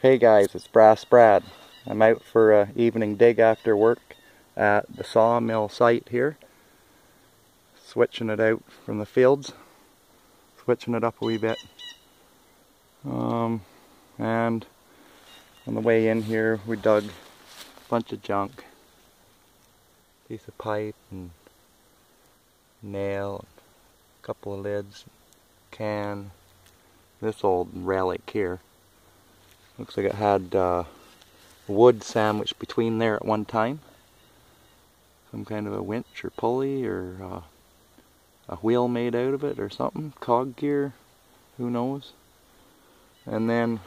Hey guys, it's Brass Brad. I'm out for an evening dig after work at the sawmill site here. Switching it out from the fields. Switching it up a wee bit. And on the way in here we dug a bunch of junk. Piece of pipe and nail, a couple of lids, can, this old relic here. Looks like it had wood sandwiched between there at one time. Some kind of a winch or pulley or a wheel made out of it or something. Cog gear, who knows. And then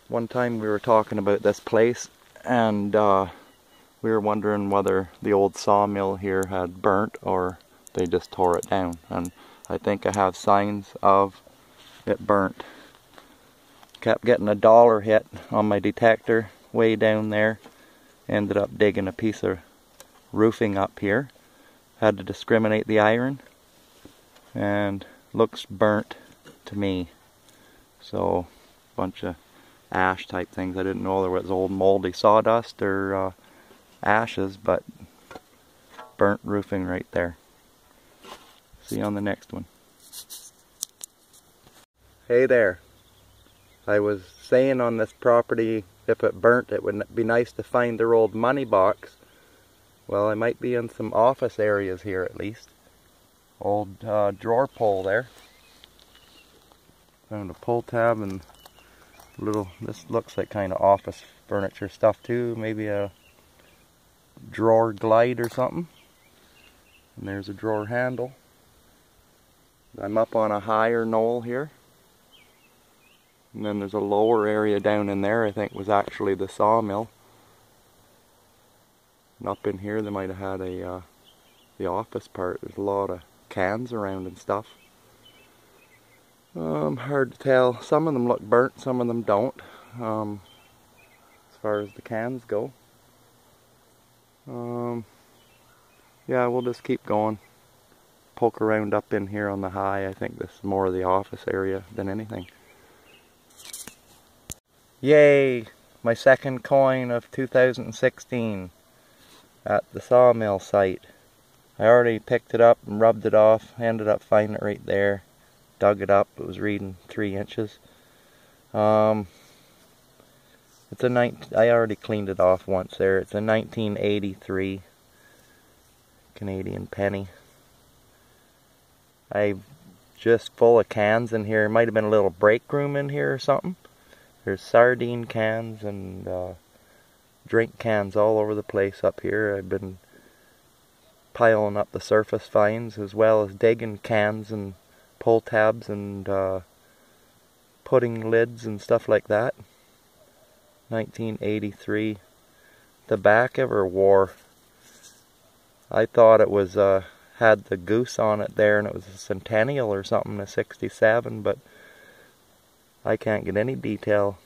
one time we were talking about this place and we were wondering whether the old sawmill here had burnt or they just tore it down. And I think I have signs of it burnt. Kept getting a dollar hit on my detector way down there. Ended up digging a piece of roofing up here. Had to discriminate the iron. And looks burnt to me. So, a bunch of ash type things. I didn't know there was old moldy sawdust or ashes, but burnt roofing right there. See you on the next one. Hey there. I was saying on this property, if it burnt, it would be nice to find their old money box. Well, I might be in some office areas here at least. Old drawer pull there. Found a pull tab and little, this looks like kind of office furniture stuff too. Maybe a drawer glide or something. And there's a drawer handle. I'm up on a higher knoll here. And then there's a lower area down in there, I think was actually the sawmill. And up in here they might have had the office part. There's a lot of cans around and stuff. Hard to tell. Some of them look burnt, some of them don't. As far as the cans go. Yeah, we'll just keep going. Poke around up in here on the high. I think this is more of the office area than anything. Yay! My second coin of 2016 at the sawmill site. I already picked it up and rubbed it off. I ended up finding it right there. Dug it up. It was reading 3 inches. It's a I already cleaned it off once there. It's a 1983 Canadian penny. I'm just full of cans in here. Might have been a little break room in here or something. There's sardine cans and drink cans all over the place up here. I've been piling up the surface finds as well as digging cans and pull tabs and pudding lids and stuff like that. 1983. The back ever wore. I thought it was had the goose on it there and it was a centennial or something, a 67, but I can't get any detail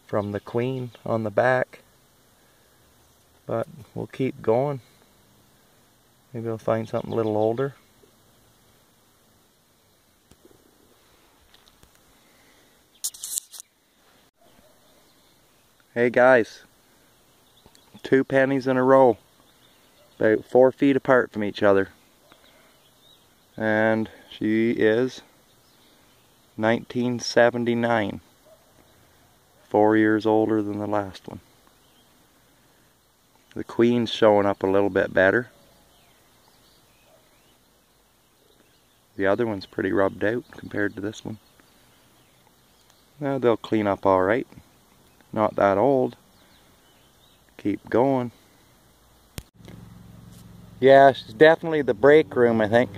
from the queen on the back. But we'll keep going. Maybe I'll find something a little older. Hey guys, 2 pennies in a row, about 4 feet apart from each other. And she is 1979. 4 years older than the last one. The queen's showing up a little bit better. The other one's pretty rubbed out compared to this one. Well, they'll clean up alright. Not that old. Keep going. Yeah, she's definitely the break room, I think.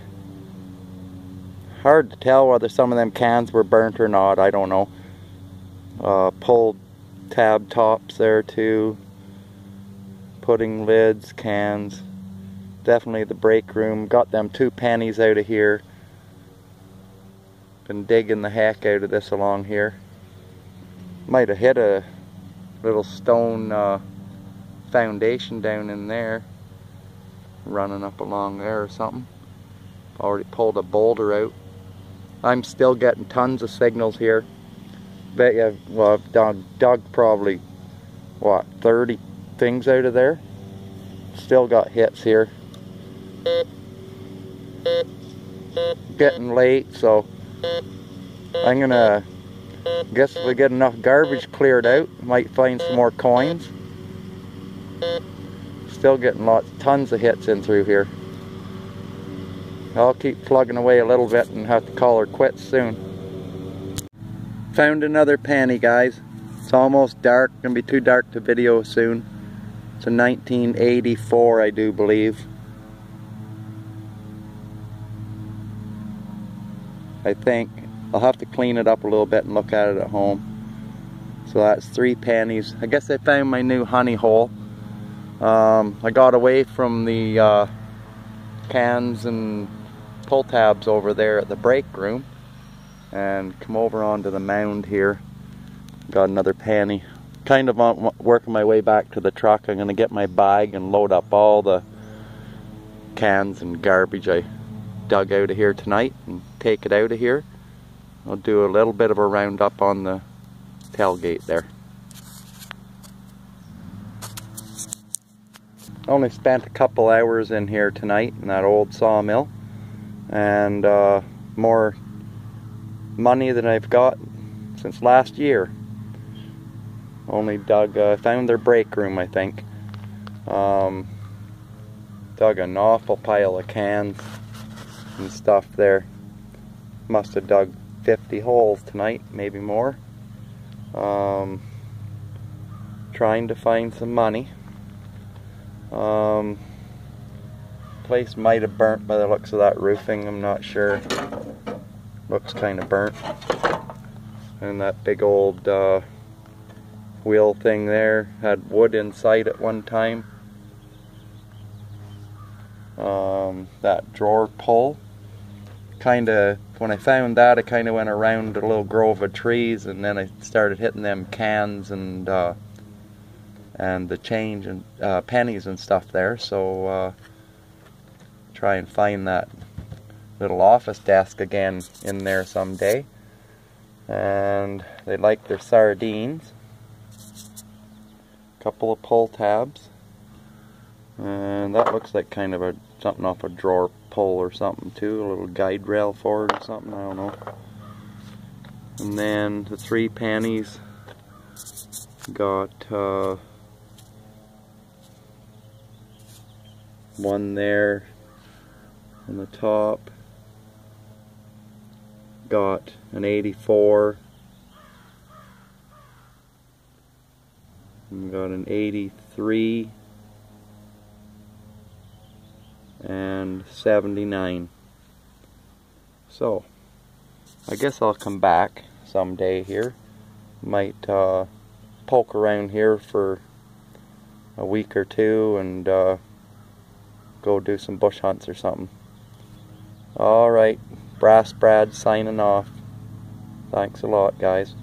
Hard to tell whether some of them cans were burnt or not, I don't know. Pulled tab tops there too. Pudding lids, cans. Definitely the break room. Got them 2 pennies out of here. Been digging the heck out of this along here. Might have hit a little stone foundation down in there. Running up along there or something. Already pulled a boulder out. I'm still getting tons of signals here. Bet you, well, I've dug probably, what, 30 things out of there. Still got hits here. Getting late, so I'm gonna, guess if we get enough garbage cleared out, might find some more coins. Still getting tons of hits in through here. I'll keep plugging away a little bit and have to call her quits soon. Found another penny, guys. It's almost dark, gonna be too dark to video soon. It's a 1984, I do believe. I think. I'll have to clean it up a little bit and look at it at home. So that's 3 pennies. I guess I found my new honey hole. I got away from the cans and pull tabs over there at the break room and come over onto the mound here. Got another penny. Kind of on working my way back to the truck. I'm gonna get my bag and load up all the cans and garbage I dug out of here tonight and take it out of here. I'll do a little bit of a roundup on the tailgate there. Only spent a couple hours in here tonight in that old sawmill, and more money than I've got since last year. Only dug, found their break room, I think. Dug an awful pile of cans and stuff there. Must have dug 50 holes tonight, maybe more. Trying to find some money. Place might have burnt by the looks of that roofing, I'm not sure. Looks kind of burnt. And that big old wheel thing there had wood inside at one time. That drawer pull, kinda, when I found that, I kinda went around a little grove of trees, and then I started hitting them cans and the change and pennies and stuff there. So try and find that little office desk again in there someday. And they like their sardines. Couple of pull tabs, and that looks like kind of something off a drawer pull or something too, a little guide rail for it or something, I don't know. And then the 3 pennies got one there on the top, got an 84, and got an 83 and 79. So I guess I'll come back someday here. Might poke around here for a week or two and go do some bush hunts or something. Alright, Brass Brad signing off. Thanks a lot, guys.